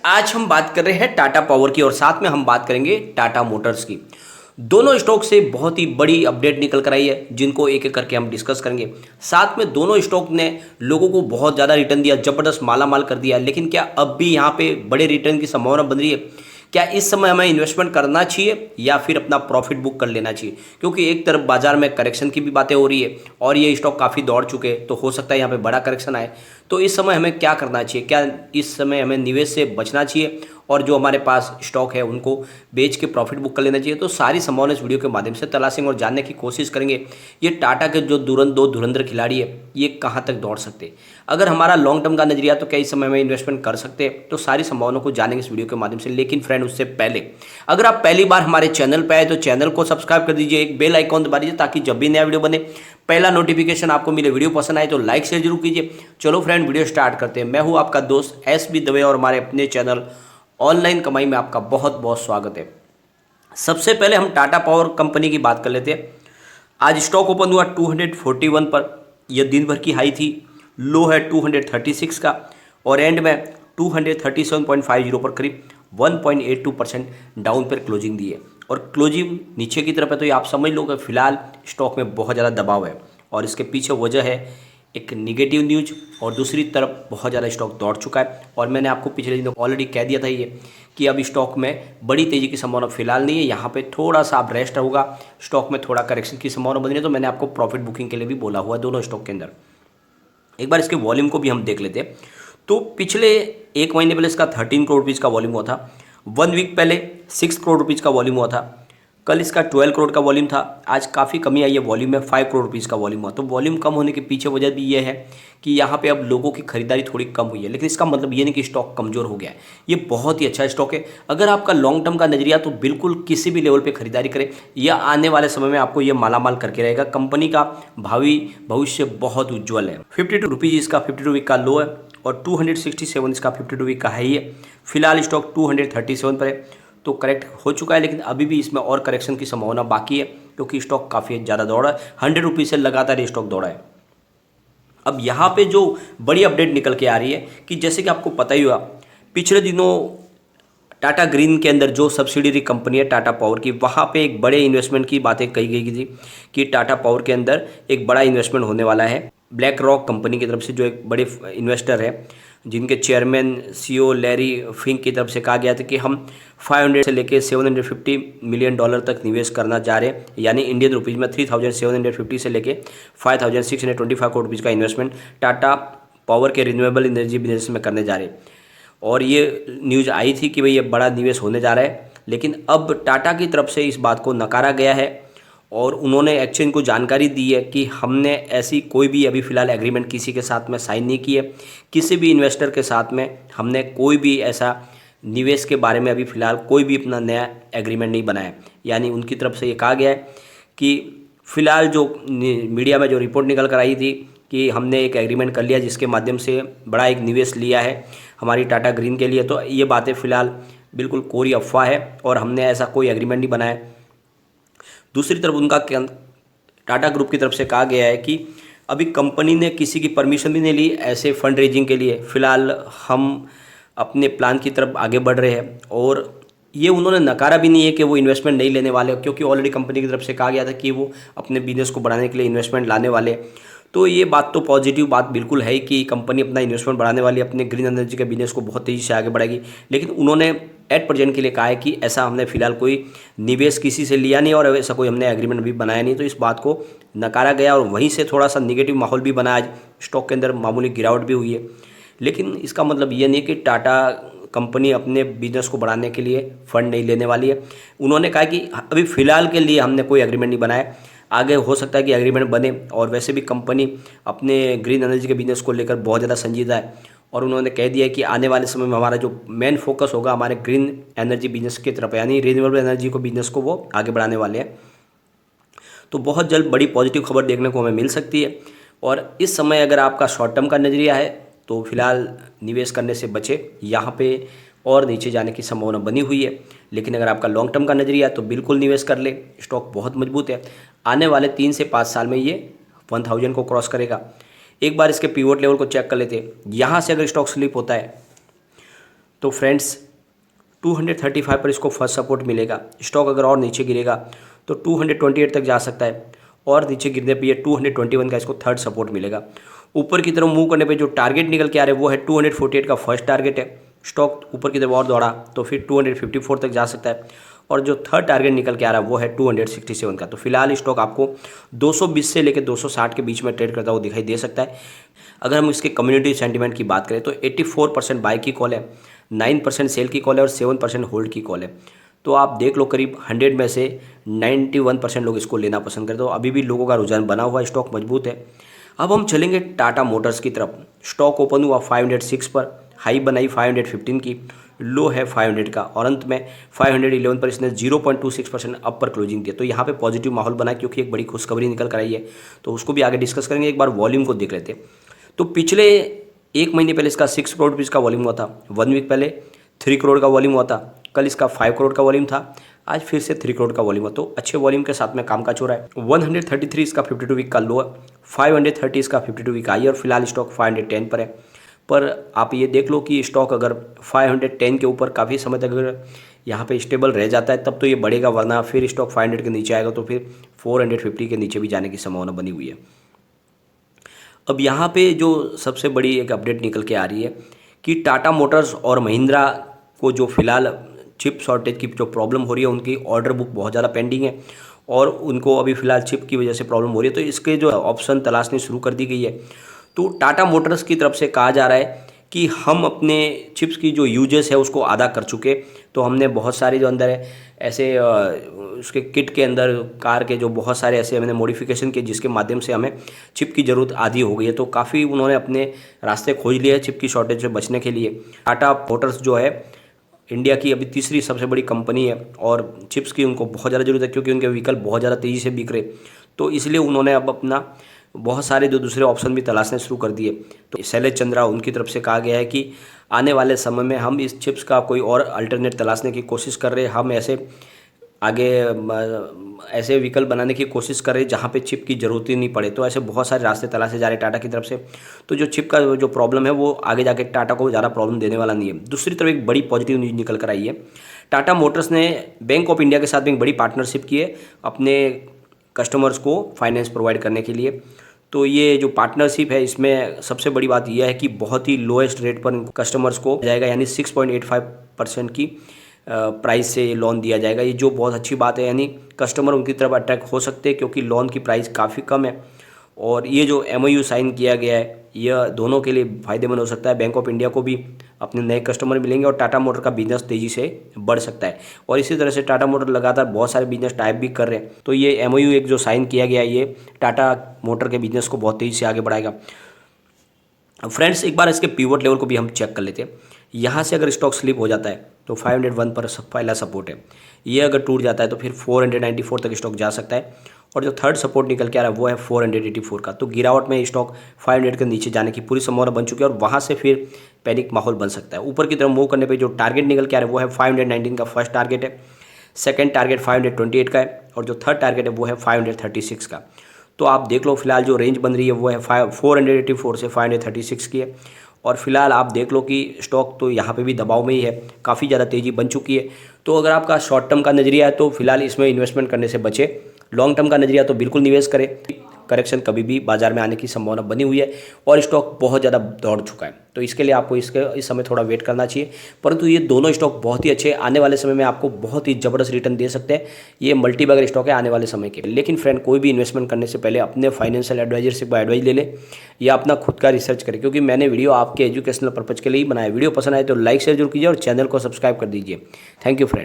आज हम बात कर रहे हैं टाटा पावर की और साथ में हम बात करेंगे टाटा मोटर्स की। दोनों स्टॉक से बहुत ही बड़ी अपडेट निकल कर आई है जिनको एक एक करके हम डिस्कस करेंगे। साथ में दोनों स्टॉक ने लोगों को बहुत ज़्यादा रिटर्न दिया, ज़बरदस्त माला माल कर दिया। लेकिन क्या अब भी यहाँ पे बड़े रिटर्न की संभावना बन रही है? क्या इस समय हमें इन्वेस्टमेंट करना चाहिए या फिर अपना प्रॉफिट बुक कर लेना चाहिए? क्योंकि एक तरफ बाजार में करेक्शन की भी बातें हो रही है और ये स्टॉक काफ़ी दौड़ चुके हैं, तो हो सकता है यहाँ पे बड़ा करेक्शन आए। तो इस समय हमें क्या करना चाहिए? क्या इस समय हमें निवेश से बचना चाहिए और जो हमारे पास स्टॉक है उनको बेच के प्रॉफिट बुक कर लेना चाहिए? तो सारी संभावना इस वीडियो के माध्यम से तलाशेंगे और जानने की कोशिश करेंगे ये टाटा के जो दो धुरंधर खिलाड़ी है ये कहाँ तक दौड़ सकते हैं। अगर हमारा लॉन्ग टर्म का नजरिया तो क्या इस समय में इन्वेस्टमेंट कर सकते हैं? तो सारी संभावनाओं को जानेंगे इस वीडियो के माध्यम से। लेकिन फ्रेंड उससे पहले अगर आप पहली बार हमारे चैनल पर आए तो चैनल को सब्सक्राइब कर दीजिए, एक बेल आइकॉन दबा दीजिए ताकि जब भी नया वीडियो बने पहला नोटिफिकेशन आपको मिले। वीडियो पसंद आए तो लाइक शेयर जरूर कीजिए। चलो फ्रेंड वीडियो स्टार्ट करते हैं। मैं हूं आपका दोस्त SB दवे और हमारे अपने चैनल ऑनलाइन कमाई में आपका बहुत बहुत स्वागत है। सबसे पहले हम टाटा पावर कंपनी की बात कर लेते हैं। आज स्टॉक ओपन हुआ 241 पर, यह दिन भर की हाई थी। लो है 236 का और एंड में 237.50 पर करीब 1.82% डाउन पर क्लोजिंग दी है। और क्लोजिंग नीचे की तरफ है तो ये आप समझ लो कि फिलहाल स्टॉक में बहुत ज़्यादा दबाव है और इसके पीछे वजह है एक निगेटिव न्यूज और दूसरी तरफ बहुत ज़्यादा स्टॉक दौड़ चुका है। और मैंने आपको पिछले दिनों ऑलरेडी कह दिया था ये कि अब स्टॉक में बड़ी तेज़ी की संभावना फिलहाल नहीं है। यहाँ पे थोड़ा सा अब रेस्ट होगा, स्टॉक में थोड़ा करेक्शन की संभावना बनी है। तो मैंने आपको प्रॉफिट बुकिंग के लिए भी बोला हुआ है दोनों स्टॉक के अंदर। एक बार इसके वॉल्यूम को भी हम देख लेते हैं। तो पिछले एक महीने पहले इसका 13 करोड़ रुपीज़ का वॉल्यूम हुआ था। 1 वीक पहले 6 करोड़ रुपीज़ का वॉल्यूम हुआ था। कल इसका 12 करोड़ का वॉल्यूम था। आज काफ़ी कमी आई है वॉल्यूम में, 5 करोड़ रुपीज़ का वॉल्यूम हुआ। तो वॉल्यूम कम होने के पीछे वजह भी ये है कि यहाँ पे अब लोगों की खरीदारी थोड़ी कम हुई है। लेकिन इसका मतलब ये नहीं कि स्टॉक कमज़ोर हो गया है। ये बहुत ही अच्छा स्टॉक है। अगर आपका लॉन्ग टर्म का नजरिया तो बिल्कुल किसी भी लेवल पर खरीदारी करें, यह आने वाले समय में आपको ये मालामाल करके रहेगा। कंपनी का भावी भविष्य बहुत उज्ज्वल है। 52 रुपीज़ इसका 52 वीक का लो है और 267 इसका 52 वीक का हाई है। फिलहाल स्टॉक 237 पर है तो करेक्ट हो चुका है। लेकिन अभी भी इसमें और करेक्शन की संभावना बाकी है क्योंकि स्टॉक काफ़ी ज़्यादा दौड़ा है। 100 रुपीज़ से लगातार ये स्टॉक दौड़ा है। अब यहाँ पे जो बड़ी अपडेट निकल के आ रही है कि जैसे कि आपको पता ही हुआ पिछले दिनों टाटा ग्रीन के अंदर जो सब्सिडियरी कंपनी है टाटा पावर की, वहाँ पे एक बड़े इन्वेस्टमेंट की बातें कही गई थी कि टाटा पावर के अंदर एक बड़ा इन्वेस्टमेंट होने वाला है ब्लैक रॉक कंपनी की तरफ से, जो एक बड़े इन्वेस्टर है जिनके चेयरमैन CEO लैरी फिंक की तरफ से कहा गया था कि हम 500 से लेके $750 मिलियन तक निवेश करना जा रहे हैं। यानी इंडियन रुपीज़ में 3750 से लेके 5625 करोड़ रुपीज़ का इन्वेस्टमेंट टाटा पावर के रिन्यूएबल एनर्जी बिजनेस में करने जा रहे हैं। और ये न्यूज़ आई थी कि भाई ये बड़ा निवेश होने जा रहा है। लेकिन अब टाटा की तरफ से इस बात को नकारा गया है और उन्होंने एक्चुअली इनको जानकारी दी है कि हमने ऐसी कोई भी अभी फ़िलहाल एग्रीमेंट किसी के साथ में साइन नहीं की है। किसी भी इन्वेस्टर के साथ में हमने कोई भी ऐसा निवेश के बारे में अभी फ़िलहाल कोई भी अपना नया एग्रीमेंट नहीं बनाया। यानी उनकी तरफ से ये कहा गया है कि फ़िलहाल जो मीडिया में जो रिपोर्ट निकल कर आई थी कि हमने एक एग्रीमेंट कर लिया जिसके माध्यम से बड़ा एक निवेश लिया है हमारी टाटा ग्रीन के लिए, तो ये बातें फ़िलहाल बिल्कुल कोरी अफवाह है और हमने ऐसा कोई एग्रीमेंट नहीं बनाया। दूसरी तरफ उनका टाटा ग्रुप की तरफ से कहा गया है कि अभी कंपनी ने किसी की परमिशन भी नहीं ली ऐसे फंड रेजिंग के लिए। फ़िलहाल हम अपने प्लान की तरफ आगे बढ़ रहे हैं और ये उन्होंने नकारा भी नहीं है कि वो इन्वेस्टमेंट नहीं लेने वाले, क्योंकि ऑलरेडी कंपनी की तरफ से कहा गया था कि वो अपने बिजनेस को बढ़ाने के लिए इन्वेस्टमेंट लाने वाले। तो ये बात तो पॉजिटिव बात बिल्कुल है कि कंपनी अपना इन्वेस्टमेंट बढ़ाने वाली, अपने ग्रीन एनर्जी के बिजनेस को बहुत तेज़ी से आगे बढ़ाएगी। लेकिन उन्होंने एट प्रेजेंट के लिए कहा है कि ऐसा हमने फिलहाल कोई निवेश किसी से लिया नहीं और ऐसा कोई हमने एग्रीमेंट भी बनाया नहीं। तो इस बात को नकारा गया और वहीं से थोड़ा सा निगेटिव माहौल भी बना। आज स्टॉक के अंदर मामूली गिरावट भी हुई है। लेकिन इसका मतलब ये नहीं कि टाटा कंपनी अपने बिजनेस को बढ़ाने के लिए फ़ंड नहीं लेने वाली है। उन्होंने कहा कि अभी फ़िलहाल के लिए हमने कोई एग्रीमेंट नहीं बनाया, आगे हो सकता है कि एग्रीमेंट बने। और वैसे भी कंपनी अपने ग्रीन एनर्जी के बिजनेस को लेकर बहुत ज़्यादा संजीदा है और उन्होंने कह दिया है कि आने वाले समय में हमारा जो मेन फोकस होगा हमारे ग्रीन एनर्जी बिजनेस की तरफ, यानी रिन्यूएबल एनर्जी को बिजनेस को वो आगे बढ़ाने वाले हैं। तो बहुत जल्द बड़ी पॉजिटिव खबर देखने को हमें मिल सकती है। और इस समय अगर आपका शॉर्ट टर्म का नज़रिया है तो फिलहाल निवेश करने से बचे, यहाँ पे और नीचे जाने की संभावना बनी हुई है। लेकिन अगर आपका लॉन्ग टर्म का नज़रिया है तो बिल्कुल निवेश कर ले, स्टॉक बहुत मजबूत है। आने वाले 3 से 5 साल में ये 1000 को क्रॉस करेगा। एक बार इसके पिवोट लेवल को चेक कर लेते हैं। यहाँ से अगर स्टॉक स्लिप होता है तो फ्रेंड्स 235 पर इसको फर्स्ट सपोर्ट मिलेगा। स्टॉक अगर और नीचे गिरेगा तो 228 तक जा सकता है, और नीचे गिरने पे ये 221 का इसको थर्ड सपोर्ट मिलेगा। ऊपर की तरफ मूव करने पे जो टारगेट निकल के आ रहे हैं वो है 248 का फर्स्ट टारगेट है। स्टॉक ऊपर की तरफ और दौड़ा तो फिर 254 तक जा सकता है, और जो थर्ड टारगेट निकल के आ रहा है वो है 267 का। तो फिलहाल स्टॉक आपको 220 से लेकर 260 के बीच में ट्रेड करता हुआ दिखाई दे सकता है। अगर हम इसके कम्युनिटी सेंटीमेंट की बात करें तो 84% बाय की कॉल है, 9% सेल की कॉल है और 7% होल्ड की कॉल है। तो आप देख लो करीब 100 में से 91% लोग इसको लेना पसंद करते हो। अभी भी लोगों का रुझान बना हुआ, स्टॉक मजबूत है। अब हम चलेंगे टाटा मोटर्स की तरफ। स्टॉक ओपन हुआ 506 पर, हाई बनाई 515 की, लो है 500 का, और अंत में 511 पर इसने 0.26% अप पर क्लोजिंग दिया। तो यहाँ पे पॉजिटिव माहौल बना क्योंकि एक बड़ी खुशखबरी निकल कर आई है, तो उसको भी आगे डिस्कस करेंगे। एक बार वॉल्यूम को देख लेते हैं। तो पिछले एक महीने पहले इसका 6 करोड़ रुपीज़ का वॉल्यूम हुआ था, 1 वीक पहले 3 करोड़ का वॉल्यूम हुआ था, कल इसका 5 करोड़ का वॉल्यूम था, आज फिर से 3 करोड़ का वॉल्यूम हुआ। तो अच्छे वॉल्यूम के साथ में काम काज हो रहा है। 133 इसका 52 वीक का लो है, 530 इसका 52 वीक हाई है, और फिलहाल स्टॉक 510 पर है। पर आप ये देख लो कि स्टॉक अगर 510 के ऊपर काफ़ी समय तक अगर यहाँ पे स्टेबल रह जाता है तब तो ये बढ़ेगा, वरना फिर स्टॉक 500 के नीचे आएगा तो फिर 450 के नीचे भी जाने की संभावना बनी हुई है। अब यहाँ पे जो सबसे बड़ी एक अपडेट निकल के आ रही है कि टाटा मोटर्स और महिंद्रा को जो फिलहाल चिप शॉर्टेज की जो प्रॉब्लम हो रही है, उनकी ऑर्डर बुक बहुत ज़्यादा पेंडिंग है और उनको अभी फ़िलहाल चिप की वजह से प्रॉब्लम हो रही है। तो इसके जो ऑप्शन तलाशनी शुरू कर दी गई है। तो टाटा मोटर्स की तरफ से कहा जा रहा है कि हम अपने चिप्स की जो यूजेस है उसको आधा कर चुके। तो हमने बहुत सारे जो अंदर है ऐसे उसके किट के अंदर कार के जो बहुत सारे ऐसे हमने मॉडिफिकेशन किए जिसके माध्यम से हमें चिप की ज़रूरत आधी हो गई है। तो काफ़ी उन्होंने अपने रास्ते खोज लिए हैं चिप की शॉर्टेज से बचने के लिए। टाटा मोटर्स जो है इंडिया की अभी तीसरी सबसे बड़ी कंपनी है और चिप्स की उनको बहुत ज़्यादा ज़रूरत है क्योंकि उनके व्हीकल बहुत ज़्यादा तेज़ी से बिक रहे। तो इसलिए उन्होंने अब अपना बहुत सारे जो दूसरे ऑप्शन भी तलाशने शुरू कर दिए। तो शैलेश चंद्रा उनकी तरफ से कहा गया है कि आने वाले समय में हम इस चिप्स का कोई और अल्टरनेट तलाशने की कोशिश कर रहे हैं। हम ऐसे विकल्प बनाने की कोशिश कर रहे हैं जहाँ पे चिप की ज़रूरत ही नहीं पड़े। तो ऐसे बहुत सारे रास्ते तलाशे जा रहे हैं टाटा की तरफ से। तो जो चिप का जो प्रॉब्लम है वो आगे जाके टाटा को ज़्यादा प्रॉब्लम देने वाला नहीं है। दूसरी तरफ एक बड़ी पॉजिटिव न्यूज़ निकल कर आई है। टाटा मोटर्स ने बैंक ऑफ इंडिया के साथ एक बड़ी पार्टनरशिप की है अपने कस्टमर्स को फाइनेंस प्रोवाइड करने के लिए। तो ये जो पार्टनरशिप है इसमें सबसे बड़ी बात यह है कि बहुत ही लोएस्ट रेट पर कस्टमर्स को जाएगा, यानी 6.85% की प्राइस से लोन दिया जाएगा। ये जो बहुत अच्छी बात है, यानी कस्टमर उनकी तरफ अट्रैक्ट हो सकते हैं क्योंकि लोन की प्राइस काफ़ी कम है। और ये जो MOU साइन किया गया है यह दोनों के लिए फ़ायदेमंद हो सकता है। बैंक ऑफ इंडिया को भी अपने नए कस्टमर मिलेंगे और टाटा मोटर का बिजनेस तेज़ी से बढ़ सकता है। और इसी तरह से टाटा मोटर लगातार बहुत सारे बिजनेस टाइप भी कर रहे हैं। तो ये MOU एक जो साइन किया गया है ये टाटा मोटर के बिजनेस को बहुत तेज़ी से आगे बढ़ाएगा। फ्रेंड्स एक बार इसके पिवट लेवल को भी हम चेक कर लेते हैं। यहाँ से अगर स्टॉक स्लिप हो जाता है तो 501 पर पहला सपोर्ट है, ये अगर टूट जाता है तो फिर 494 तक स्टॉक जा सकता है। और जो थर्ड सपोर्ट निकल के आ रहा है वो है 484 का। तो गिरावट में स्टॉक 500 के नीचे जाने की पूरी संभावना बन चुकी है और वहाँ से फिर पैनिक माहौल बन सकता है। ऊपर की तरफ मूव करने पर जो टारगेट निकल के आ रहा है वो है 519 का फर्स्ट टारगेट है, सेकेंड टारगेट 528 का है और जो थर्ड टारगेट है वो है 536 का। तो आप देख लो फिलहाल जो रेंज बन रही है वो है 484 से 536 की है। और फिलहाल आप देख लो कि स्टॉक तो यहाँ पे भी दबाव में ही है, काफ़ी ज़्यादा तेज़ी बन चुकी है। तो अगर आपका शॉर्ट टर्म का नज़रिया है तो फिलहाल इसमें इन्वेस्टमेंट करने से बचे, लॉन्ग टर्म का नज़रिया तो बिल्कुल निवेश करें। करेक्शन कभी भी बाजार में आने की संभावना बनी हुई है और स्टॉक बहुत ज़्यादा दौड़ चुका है। तो इसके लिए आपको इस समय थोड़ा वेट करना चाहिए। परंतु ये दोनों स्टॉक बहुत ही अच्छे, आने वाले समय में आपको बहुत ही ज़बरदस्त रिटर्न दे सकते हैं। ये मल्टीबैगर स्टॉक है आने वाले समय के। लेकिन फ्रेंड कोई भी इन्वेस्टमेंट करने से पहले अपने फाइनेंशियल एडवाइजर से एडवाइस ले ले या अपना खुद का रिसर्च करें, क्योंकि मैंने वीडियो आपके एजुकेशनल पर्पज़ के लिए ही बनाया। वीडियो पसंद आए तो लाइक शेयर जरूर कीजिए और चैनल को सब्सक्राइब कर दीजिए। Thank you friend.